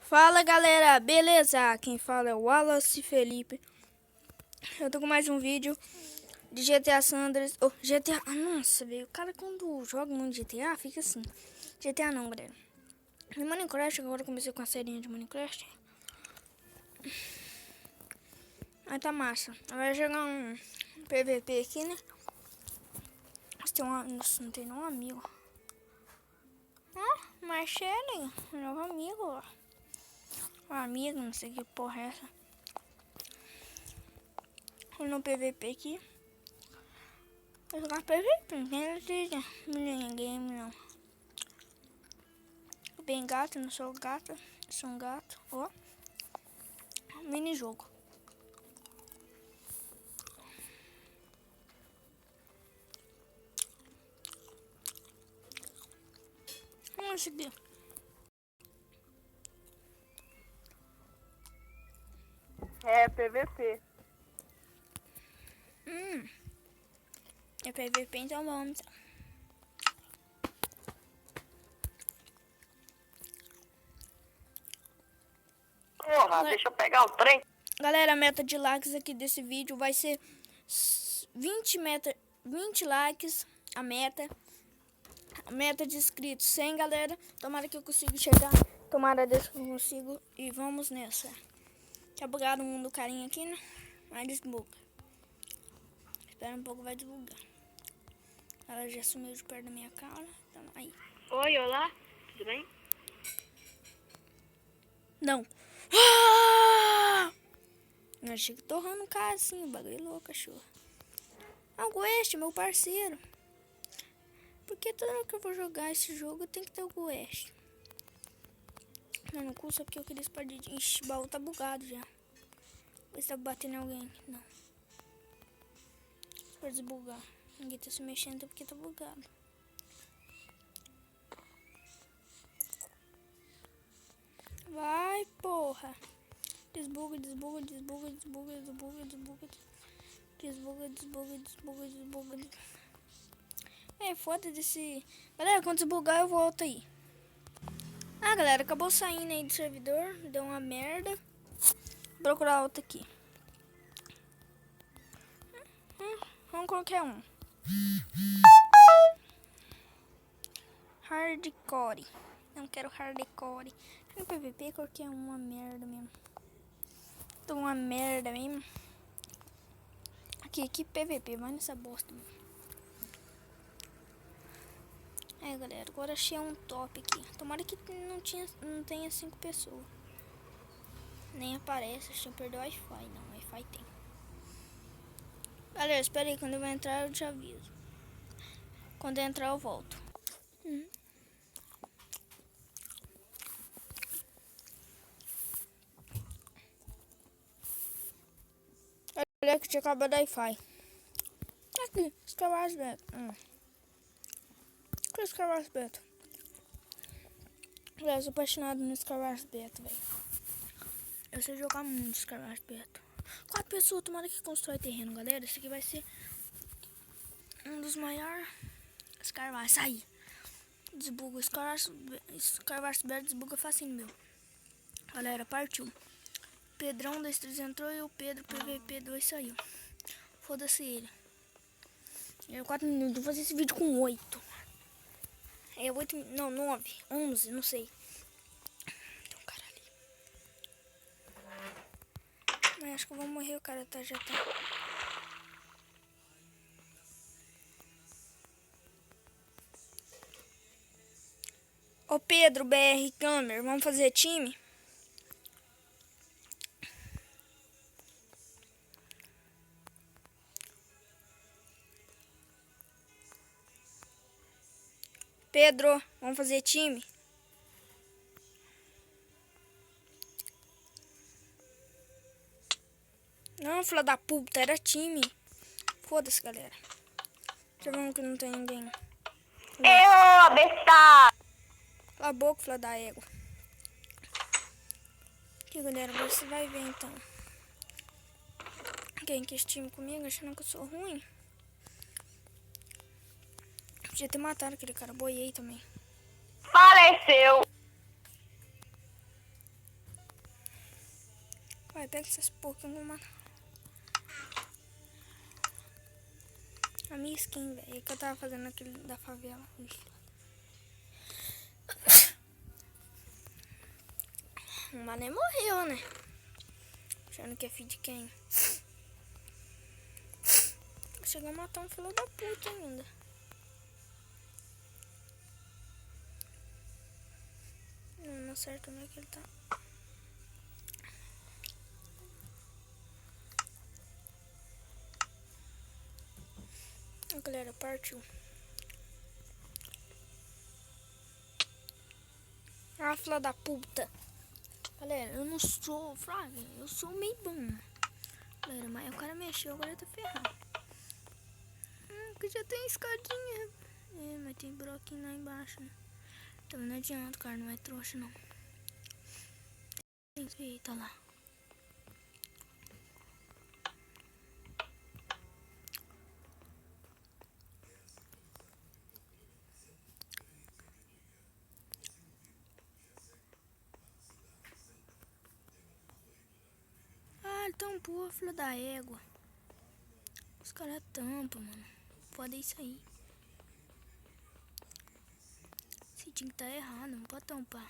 Fala galera, beleza? Quem fala é o Wallace Felipe. Eu tô com mais um vídeo de GTA San Andreas. GTA. Nossa, velho. O cara quando joga muito GTA fica assim. GTA não, galera. Em Minecraft, agora eu comecei com a série de Minecraft. Aí tá massa. Agora vai jogar um PVP aqui, né? Nossa, não tem nenhum amigo. Marcelo, novo amigo, ó. Um amigo, não sei que porra é essa. Vou no PVP aqui. Vou jogar PVP, não tem minigame não. Bem gato, não sou gato. Sou um gato, ó. Mini jogo. Vamos seguir. É PVP. É PVP, então vamos. Porra, deixa eu pegar o trem. Galera, a meta de likes aqui desse vídeo vai ser 20 likes. A meta de inscritos 100, galera. Tomara que eu consiga chegar. Tomara Deus que eu consigo. E vamos nessa. Tá bugado o mundo carinha aqui, né? Mas desbuga. Espera um pouco, vai desbugar. Ela já sumiu de perto da minha cara. Então, aí. Oi, olá, tudo bem? Não. Ah! Eu achei que torrando um cara assim. O bagulho é louco, cachorro. Ah, o West, meu parceiro. Porque toda vez que eu vou jogar esse jogo, eu tenho que ter o West. Não, não custa porque eu queria expandir. Ixi, o baú tá bugado já. Vê se tá batendo em alguém. Não. Pra desbugar. Ninguém tá se mexendo porque tá bugado. Vai, porra. Desbuga, desbuga, desbuga, desbuga, desbuga, desbuga. Desbuga, desbuga, desbuga, desbuga. É, foda desse... Galera, quando desbugar eu volto aí. Ah, galera, acabou saindo aí do servidor. Deu uma merda. Vou procurar outro aqui. Vamos qualquer um. Hardcore. Não quero hardcore. No PVP qualquer uma merda mesmo. Tô uma merda mesmo. Aqui PVP, vai nessa bosta mesmo. É, galera, agora achei um top aqui. Tomara que não tenha 5 pessoas. Nem aparece, deixa eu perder o Wi-Fi. Não, Wi-Fi tem. Galera, espera aí, quando eu entrar eu te aviso. Quando eu entrar eu volto. Olha que tinha acabado o Wi-Fi. Aqui, escavar as betas. Que escavar as betas? Eu sou apaixonado no escavar as betas, velho. Eu sei jogar muito escavar as betas. 4 pessoas, tomara que constrói terreno, galera. Esse aqui vai ser um dos maiores. Escarvar, sai. Desbuga, escarvar as betas, desbuga facinho, meu. Galera, partiu. Pedrão 23 entrou e o Pedro PVP 2 saiu. Foda-se ele. É 4 minutos, vou fazer esse vídeo com 8. É 8, não, 9, 11, não sei. Tem um cara ali. Mas acho que eu vou morrer, o cara já tá. Ô Pedro, BR Câmera, vamos fazer time? Pedro, vamos fazer time? Não, filha da puta, era time. Foda-se, galera. Já vamos que não tem ninguém. Eu, besta! Cala a boca, filha da égua. Aqui, galera, agora você vai ver, então. Quem quis time comigo, achando que eu sou ruim. Podia ter matado aquele cara, boiei também. Faleceu! Vai, pega essas Pokémon, mano. A minha skin, velho, que eu tava fazendo aquele da favela. O mané morreu, né? Achando que é filho de quem? Chegou a matar um filho da puta ainda. Não acerta onde é que ele tá. Galera, partiu. Ah, filha da puta. Galera, eu não sou Flávio, eu sou meio bom. Galera, mas o cara mexeu, agora tá ferrado. Que já tem escadinha. É, mas tem broquinho lá embaixo, né? Então não adianta, cara, não é trouxa, não. Eita lá. Ah, ele tampou, filho da égua. Os caras tampam, mano. Foda isso aí. Esse time tá errado, não pode tampar.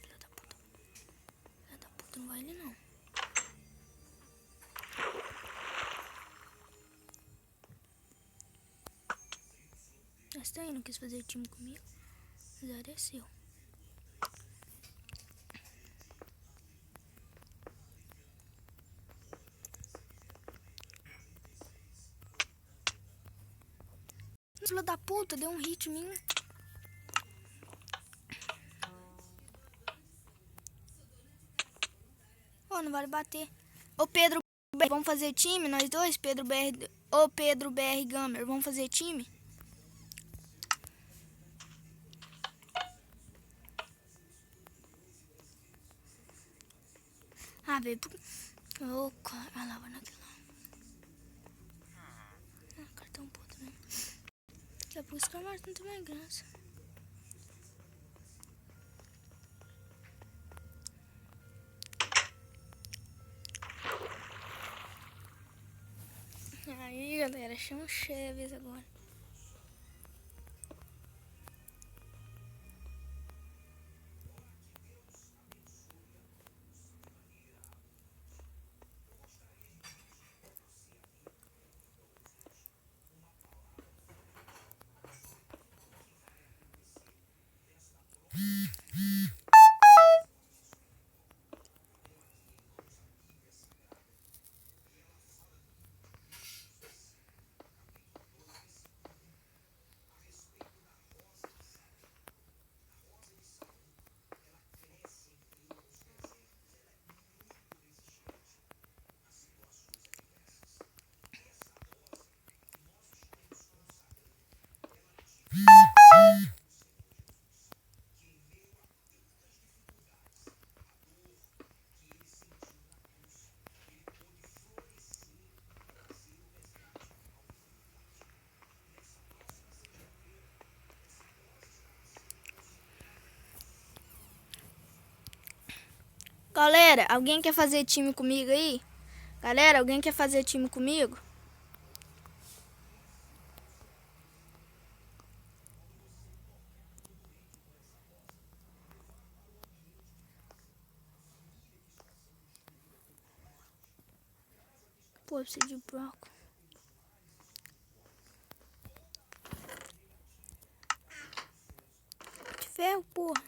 Filha da puta. Filha da puta, não vai ele não. Mas tá aí, não quis fazer time comigo. Azar é seu. Filha da puta, deu um hit em mim. Ô, não vale bater. Ô, Pedro, vamos fazer time, nós dois? Pedro BR. Ô, Pedro BR Gamer, vamos fazer time? Ah, velho. Ô, cara. Ah, lá, vai naquele lá. Ah, cartão puto, né? Daqui a pouco esse camarada não tem mais graça. Aí, galera, chama o Chaves agora. Galera, alguém quer fazer time comigo aí? Galera, alguém quer fazer time comigo? Pô, eu preciso de broco. De ferro, porra.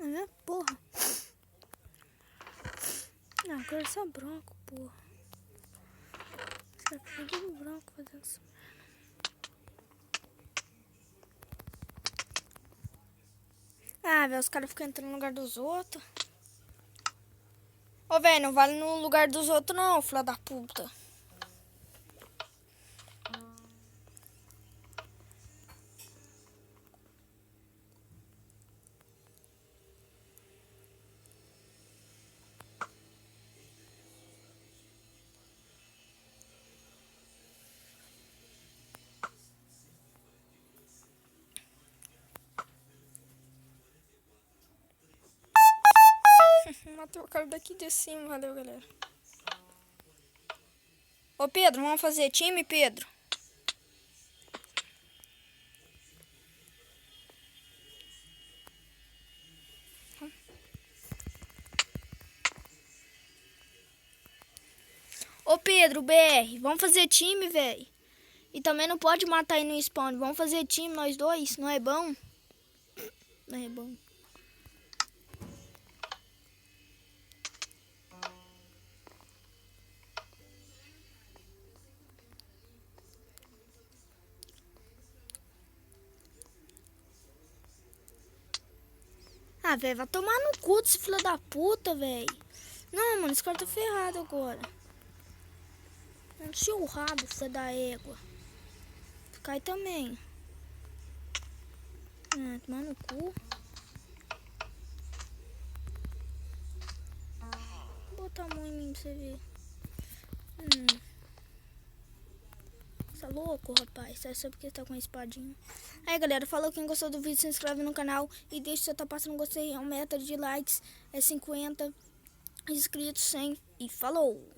É, porra. Não, eu quero só bronco, porra. Você vai pedir o bronco fazendo isso. Ah, velho, os caras ficam entrando no lugar dos outros. Ô, velho, não vale no lugar dos outros não, filha da puta. Matei o cara daqui de cima. Valeu, galera. Ô, Pedro, vamos fazer time, Pedro? Ô, Pedro, BR, vamos fazer time, velho. E também não pode matar aí no spawn. Vamos fazer time, nós dois. Não é bom? Não é bom. Ah, velho, vai tomar no cu desse filho da puta, velho. Não, mano, esse cara tá ferrado agora. Não seu rabo, filho da égua. Cai também. Ah, tomar no cu. Vou botar a mão em mim pra você ver. Você é louco, rapaz? Você sabe porque tá com a espadinha. Aí, galera, falou quem gostou do vídeo, se inscreve no canal e deixa se eu tá passando gostei. A meta de likes é 50 inscritos, 100 e falou!